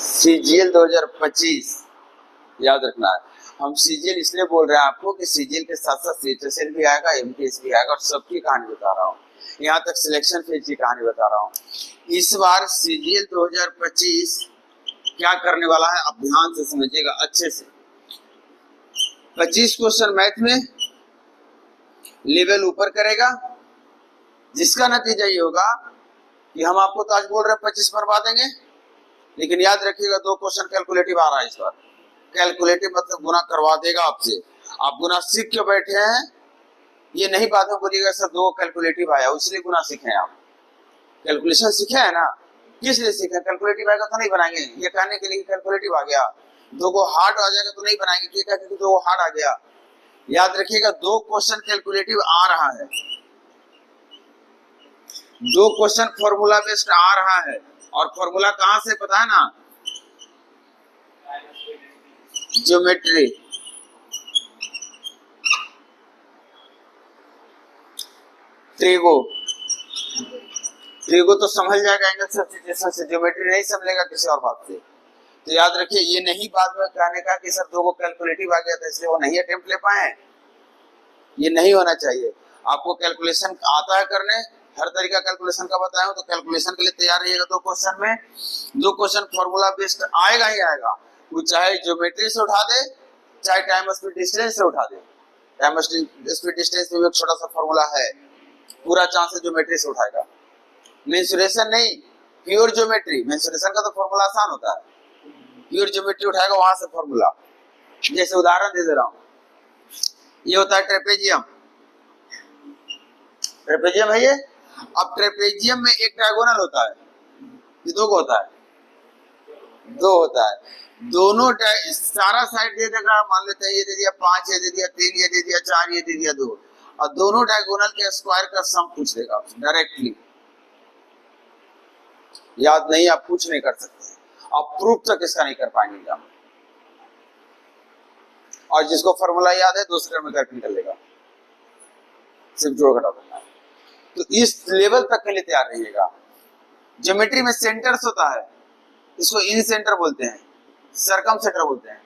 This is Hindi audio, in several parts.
सीजीएल 2025 याद रखना है। हम सीजीएल इसलिए बोल रहे हैं आपको कि सीजीएल के साथ साथ सीएचएसएल भी आएगा, एमटीएस भी आएगा, और सबकी कहानी बता रहा हूँ। यहाँ तक सिलेक्शन फेज की कहानी बता रहा हूँ। इस बार सीजीएल 2025 क्या करने वाला है, आप ध्यान से समझिएगा अच्छे से। 25 क्वेश्चन मैथ में लेवल ऊपर करेगा, जिसका नतीजा ये होगा कि हम आपको तो आज बोल रहे हैं 25 बनवा देंगे, लेकिन याद रखिएगा 2 क्वेश्चन कैलकुलेटिव आ रहा है इस बार। कैलकुलेटिव मतलब गुना करवा देगा आपसे। आप गुना सीख के बैठे हैं, ये नहीं बात में बोलिएगा सर 2 कैलकुलेटिव आया इसलिए गुना सीखे हैं। आप कैलकुलेशन सीखे हैं ना, किस लिए सीखे? कैलकुलेटिव आएगा तो नहीं बनाएंगे ये कहने के लिए कैलकुलेटिव आ गया। 2 को हार्ड आ जाएगा तो नहीं बनाएंगे ये कहते कि 2 हार्ड आ गया। याद रखिएगा 2 क्वेश्चन कैलकुलेटिव आ रहा है, 2 क्वेश्चन फॉर्मूला बेस्ड आ रहा है। और फॉर्मूला कहां से पता है ना, ज्योमेट्री। ट्रिगो तो समझ जाएगा एंगल सब्स्टिट्यूशन से, ज्योमेट्री नहीं समझेगा किसी और बात से। तो याद रखिए ये नहीं बाद में कहने का कि सर 2 को कैलकुलेटिव आ गया था इसलिए वो नहीं अटेम्प्ट ले पाए, ये नहीं होना चाहिए। आपको कैलकुलेशन आता है करने, हर तरीका कैलकुलेशन का बताया हूं, तो कैलकुलेशन के लिए तैयार रहिएगा। 2 क्वेश्चन में 2 क्वेश्चन फॉर्मूला बेस्ड आएगा ही आएगा, वो चाहे ज्योमेट्री से उठा दे चाहे टाइम स्पीड डिस्टेंस से उठा दे। टाइम स्पीड डिस्टेंस में एक छोटा सा फॉर्मूला है, पूरा चांस है ज्योमेट्री से उठाएगा। मेंसुरेशन नहीं, प्योर ज्योमेट्री। मेंसुरेशन का तो फॉर्मूला आसान होता है, प्योर ज्योमेट्री उठाएगा वहां से फॉर्मूला। जैसे उदाहरण दे रहा हूं, ये होता है ट्रेपेजियम। ट्रेपेजियम है ये। अब ट्रेपेजियम में एक डायगोनल होता है, ये 2 को होता है, 2 होता है। दोनों सारा साइड दे देगा, मान लेते हैं ये दे दिया 5, ये दे दिया 3, ये दे दिया 4, ये दे दिया 2, और दोनों डायगोनल के स्क्वायर का सम पूछ देगा डायरेक्टली। याद नहीं, आप कुछ नहीं कर सकते, आप प्रूफ तक इसका नहीं कर पाएंगे एग्जाम। और जिसको फॉर्मूला याद है 2 सेकंड में करके निकल लेगा, सिर्फ जोड़ घटाव करना है। तो इस लेवल तक के लिए तैयार रहिएगा। ज्योमेट्री में सेंटर्स होता है, इसको इन सेंटर बोलते हैं, सरकम सेंटर बोलते हैं।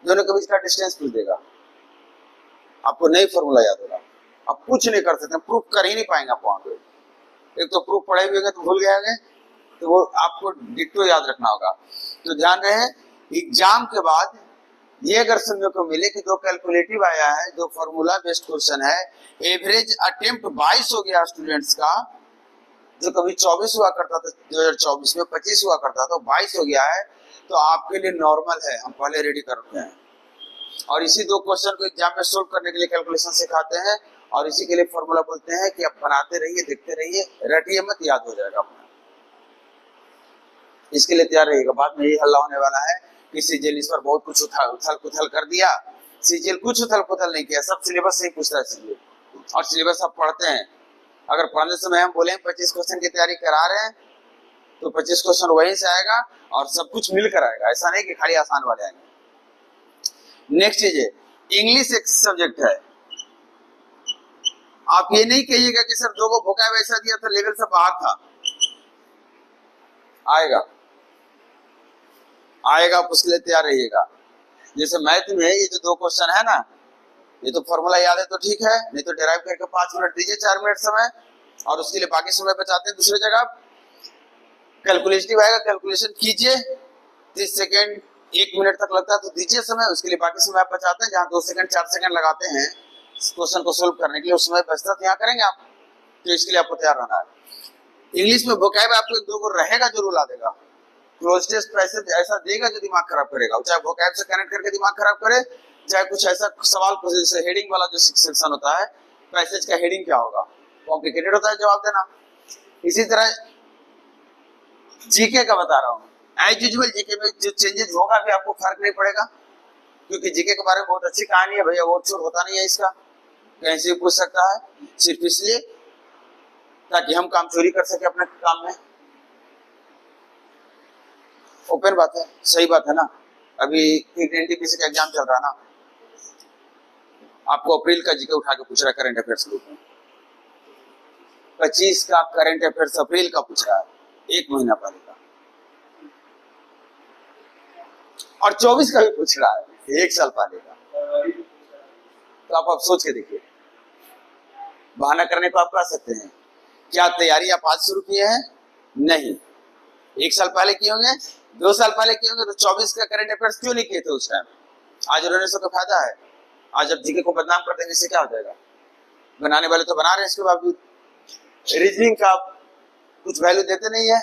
दोनों के बीच का डिस्टेंस पूछ देगा, आपको नहीं फॉर्मूला याद होगा, आप कुछ नहीं कर सकते, प्रूफ कर ही नहीं पाएंगे आप वहां पे। एक तो प्रूफ पढ़े हुए होंगे तो भूल गए होंगे, तो वो आपको डिट्टो याद रखना होगा। तो ध्यान रहे एग्जाम के बाद ये अगर सुनने को मिले कि 2 कैलकुलेटिव आया है, 2 फॉर्मूला बेस्ड क्वेश्चन है, एवरेज अटेम्प्ट 22 हो गया स्टूडेंट्स का, जो कभी 24 हुआ करता था 2024 में, 25 हुआ करता था, 22 हो गया है, तो आपके लिए नॉर्मल है। हम पहले रेडी कर रखे हैं, और इसी 2 क्वेश्चन को एग्जाम में सोल्व करने के लिए कैलकुलेशन सिखाते हैं, और इसी के लिए फॉर्मूला बोलते हैं कि आप बनाते रहिए, देखते रहिए, रटिए मत, याद हो जाएगा अपना। इसके लिए तैयार रहिएगा। बाद में यही हल्ला होने वाला है कि सीजीएल इस पर बहुत कुछ उथल पुथल कर दिया। सीजीएल कुछ उथल पुथल नहीं किया, सब सिलेबस से ही पूछता है सीजीएल, और सिलेबस आप पढ़ते हैं। अगर पढ़ने समय हम बोले 25 क्वेश्चन की तैयारी करा रहे हैं, तो 25 क्वेश्चन वहीं से आएगा और सब कुछ मिलकर आएगा, ऐसा नहीं कि खाली आसान वाले आएंगे। नेक्स्ट चीज है, इंग्लिश एक सब्जेक्ट है। आप ये नहीं कहिएगा कि सर 2 को vocab ऐसा दिया तो लेवल से बाहर था, आएगा आप उसके लिए तैयार रहिएगा। जैसे मैथ में ये जो 2 क्वेश्चन है ना, ये तो फॉर्मूला याद है तो ठीक है, नहीं तो डेराइव करके 5 मिनट दीजिए, 4 मिनट समय, और उसके लिए बाकी समय बचाते हैं दूसरी जगह। कैलकुलेटिव आएगा, कैलकुलेशन कीजिए, 30 सेकेंड 1 मिनट तक लगता है तो दीजिए समय, उसके लिए बाकी समय आप बचाते हैं। जहाँ 2 सेकंड 4 सेकंड लगाते हैं क्वेश्चन को सोल्व करने के लिए, उस समय बचता तो यहाँ करेंगे आप। तो इसके लिए आपको तैयार रहना है। इंग्लिश में वोकैब आपको 1-2 को रहेगा, जरूर ला देगा। क्लोज टेस्ट पैसेज ऐसा देगा जो दिमाग खराब करेगा, चाहे वोकैब से कनेक्ट करके दिमाग खराब करे, चाहे कुछ ऐसा सवाल पूछे जैसे हेडिंग वाला जो सेक्शन होता है, पैसेज का हेडिंग क्या होगा, कॉम्प्लिकेटेड होता है जवाब देना। इसी तरह जीके का बता रहा हूँ, एज यूजुअल जीके में जो चेंजेस होगा भी आपको फर्क नहीं पड़ेगा, क्योंकि जीके के बारे में बहुत अच्छी कहानी है भैया, वो चोर होता नहीं है इसका, कहीं से पूछ सकता है, सिर्फ इसलिए ताकि हम काम चोरी कर सके अपने काम में। ओपन बात है, सही बात है ना। अभी एनटीपीसी का एग्जाम चल रहा है ना, आपको अप्रैल का जीके उठा के पूछ रहा है करंट अफेयर्स ग्रुप में, 25 का करंट अफेयर्स अप्रैल का पूछ रहा है, 1 महीना पहले का। और 24 का भी पूछ रहा है 1 साल पहले का। तो आप सोच के देखिए, बहाना करने को आप कह सकते हैं। क्या तैयारी आप आज शुरू किए हैं? नहीं। 1 साल पहले किए होंगे, 2 साल पहले किए होंगे, तो 24 का करंट अफेयर्स क्यों नहीं किए थे उस टाइम? आज रोने से तो फायदा है। आज जब जीके को बदनाम कर देंगे इससे क्या हो जाएगा? बनाने वाले तो बना रहे हैं, इसके बावजूद रीजनिंग का कुछ वैल्यू देते नहीं है,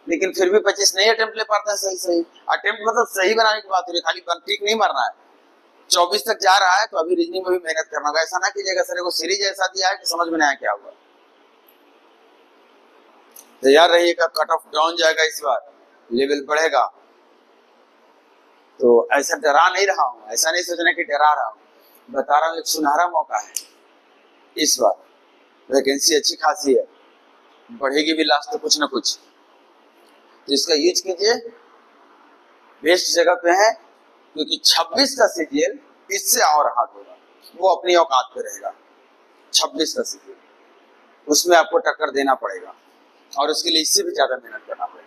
लेकिन फिर भी 25 नहीं अटेम्प्ट ले पाते हैं। सही अटेम्प्ट मतलब सही बनाने की बात हो रही है, खाली ठीक नहीं मारना है। 24 तक जा रहा है तो अभी रीजनिंग में भी मेहनत करना होगा। ऐसा ना कीजिएगा सर को सीरीज ऐसा दिया है कि समझ में नहीं आया क्या हुआ। तैयार रहिएगा, कट ऑफ डाउन जाएगा, इस बार लेवल बढ़ेगा। तो ऐसा डरा नहीं रहा हूं, ऐसा नहीं सोचना कि डरा रहा हूं, बता रहा हूं एक सुनहरा मौका है। इस बार वैकेंसी अच्छी खासी है, बढ़ेगी भी लास्ट तो कुछ ना कुछ, तो इसका यूज कीजिए। बेस्ट जगह पे है, क्योंकि 26 का सीजीएल इससे और हार्ड होगा, वो अपनी औकात पे रहेगा। 26 का सीजीएल उसमें आपको टक्कर देना पड़ेगा और उसके लिए इससे भी ज्यादा मेहनत करना पड़ेगा।